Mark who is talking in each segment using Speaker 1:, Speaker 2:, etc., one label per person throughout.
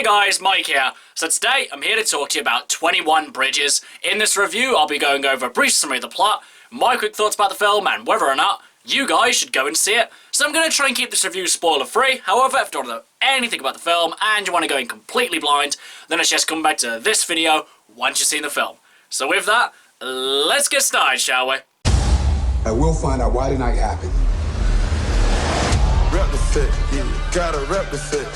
Speaker 1: guys, Mike here. So today I'm here to talk to you about 21 Bridges. In this review I'll be going over a brief summary of the plot, my quick thoughts about the film and whether or not you guys should go and see it. So I'm going to try and keep this review spoiler free. However, if you don't know anything about the film and you want to go in completely blind, then it's just come back to this video once you've seen the film. So with that, let's get started, shall we?
Speaker 2: And we'll find out why tonight happened.
Speaker 3: Represent, yeah, gotta represent.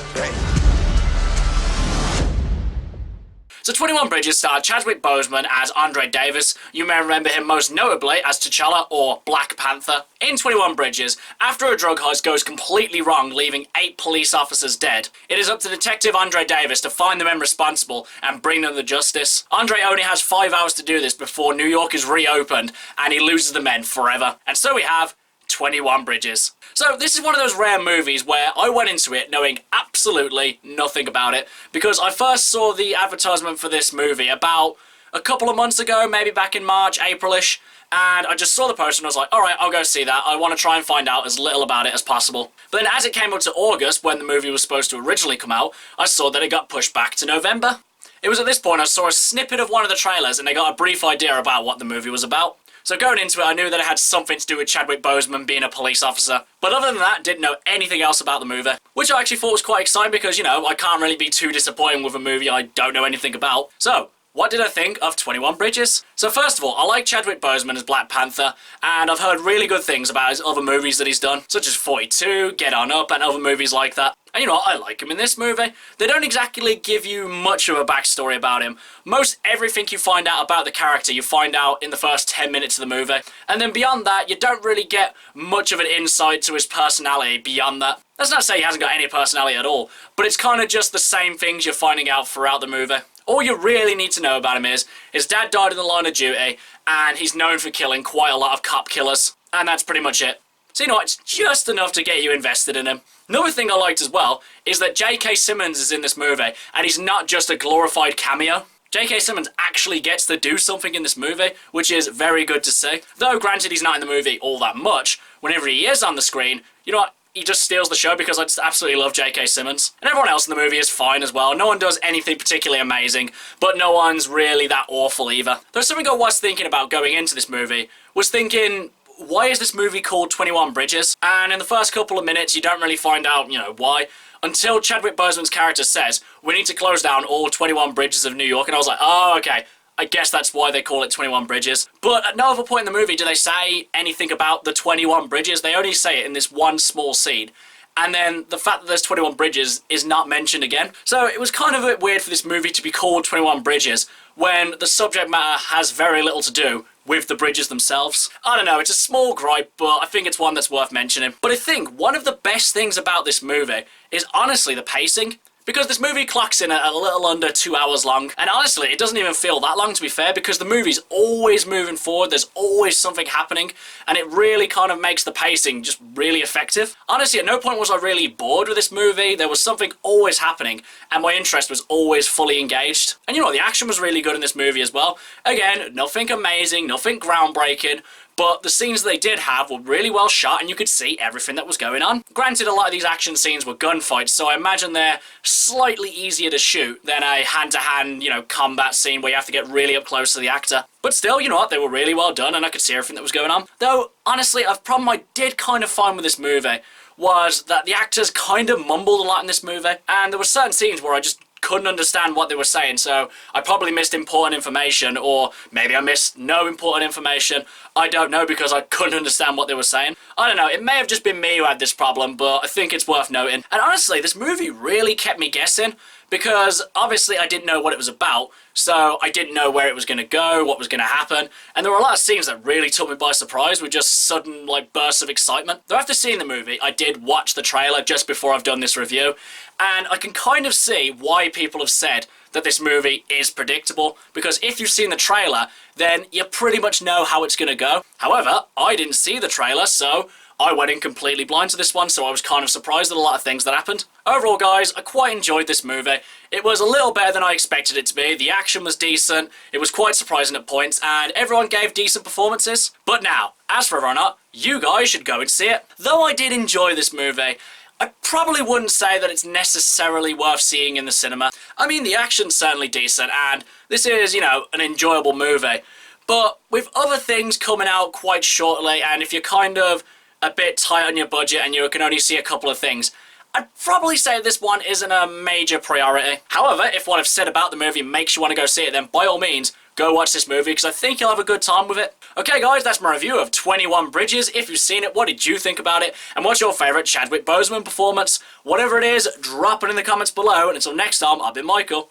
Speaker 1: So 21 Bridges starred Chadwick Boseman as Andre Davis. You may remember him most notably as T'Challa or Black Panther. In 21 Bridges, after a drug heist goes completely wrong, leaving 8 police officers dead, it is up to Detective Andre Davis to find the men responsible and bring them to justice. Andre only has 5 hours to do this before New York is reopened and he loses the men forever. And so we have 21 Bridges. So this is one of those rare movies where I went into it knowing absolutely nothing about it, because I first saw the advertisement for this movie about a couple of months ago, maybe back in March, April-ish, and I just saw the poster and I was like, alright, I'll go see that. I want to try and find out as little about it as possible. But then as it came up to August, when the movie was supposed to originally come out, I saw that it got pushed back to November. It was at this point I saw a snippet of one of the trailers and I got a brief idea about what the movie was about. So going into it, I knew that it had something to do with Chadwick Boseman being a police officer. But other than that, didn't know anything else about the movie. Which I actually thought was quite exciting because, you know, I can't really be too disappointed with a movie I don't know anything about. So, what did I think of 21 Bridges? So first of all, I like Chadwick Boseman as Black Panther, and I've heard really good things about his other movies that he's done, such as 42, Get On Up, and other movies like that. And you know what, I like him in this movie. They don't exactly give you much of a backstory about him. Most everything you find out about the character, you find out in the first 10 minutes of the movie. And then beyond that, you don't really get much of an insight to his personality beyond that. That's not to say he hasn't got any personality at all, but it's kind of just the same things you're finding out throughout the movie. All you really need to know about him is his dad died in the line of duty, and he's known for killing quite a lot of cop killers. And that's pretty much it. So you know what, it's just enough to get you invested in him. Another thing I liked as well is that J.K. Simmons is in this movie, and he's not just a glorified cameo. J.K. Simmons actually gets to do something in this movie, which is very good to see. Though granted he's not in the movie all that much, whenever he is on the screen, you know what, he just steals the show because I just absolutely love J.K. Simmons. And everyone else in the movie is fine as well. No one does anything particularly amazing, but no one's really that awful either. There's something I was thinking about going into this movie, was thinking, why is this movie called 21 Bridges? And in the first couple of minutes, you don't really find out, you know, why, until Chadwick Boseman's character says, we need to close down all 21 bridges of New York. And I was like, oh, okay, I guess that's why they call it 21 Bridges. But at no other point in the movie do they say anything about the 21 bridges. They only say it in this one small scene. And then the fact that there's 21 bridges is not mentioned again. So it was kind of a bit weird for this movie to be called 21 Bridges when the subject matter has very little to do with the bridges themselves. I don't know, it's a small gripe, but I think it's one that's worth mentioning. But I think one of the best things about this movie is honestly the pacing. Because this movie clocks in at a little under 2 hours long, and honestly, it doesn't even feel that long to be fair, because the movie's always moving forward, there's always something happening, and it really kind of makes the pacing just really effective. Honestly, at no point was I really bored with this movie. There was something always happening, and my interest was always fully engaged. And you know what, the action was really good in this movie as well. Again, nothing amazing, nothing groundbreaking, but the scenes they did have were really well shot and you could see everything that was going on. Granted, a lot of these action scenes were gunfights, so I imagine they're slightly easier to shoot than a hand-to-hand, you know, combat scene where you have to get really up close to the actor. But still, you know what, they were really well done and I could see everything that was going on. Though, honestly, a problem I did kind of find with this movie was that the actors kind of mumbled a lot in this movie, and there were certain scenes where I just couldn't understand what they were saying, so I probably missed important information, or maybe I missed no important information. I don't know, because I couldn't understand what they were saying. I don't know, it may have just been me who had this problem, but I think it's worth noting. And honestly, this movie really kept me guessing, because obviously I didn't know what it was about, so I didn't know where it was going to go, what was going to happen, and there were a lot of scenes that really took me by surprise with just sudden, like, bursts of excitement. Though after seeing the movie, I did watch the trailer just before I've done this review, and I can kind of see why people have said that this movie is predictable, because if you've seen the trailer, then you pretty much know how it's going to go. However, I didn't see the trailer, so I went in completely blind to this one, so I was kind of surprised at a lot of things that happened. Overall, guys, I quite enjoyed this movie. It was a little better than I expected it to be. The action was decent, it was quite surprising at points, and everyone gave decent performances. But now, as for whether or not you guys should go and see it, though I did enjoy this movie, I probably wouldn't say that it's necessarily worth seeing in the cinema. I mean, the action's certainly decent, and this is, you know, an enjoyable movie. But with other things coming out quite shortly, and if you're kind of a bit tight on your budget and you can only see a couple of things, I'd probably say this one isn't a major priority. However, if what I've said about the movie makes you want to go see it, then by all means, go watch this movie, because I think you'll have a good time with it. Okay guys, that's my review of 21 Bridges. If you've seen it, what did you think about it? And what's your favourite Chadwick Boseman performance? Whatever it is, drop it in the comments below, and until next time, I've been Michael.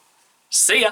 Speaker 1: See ya!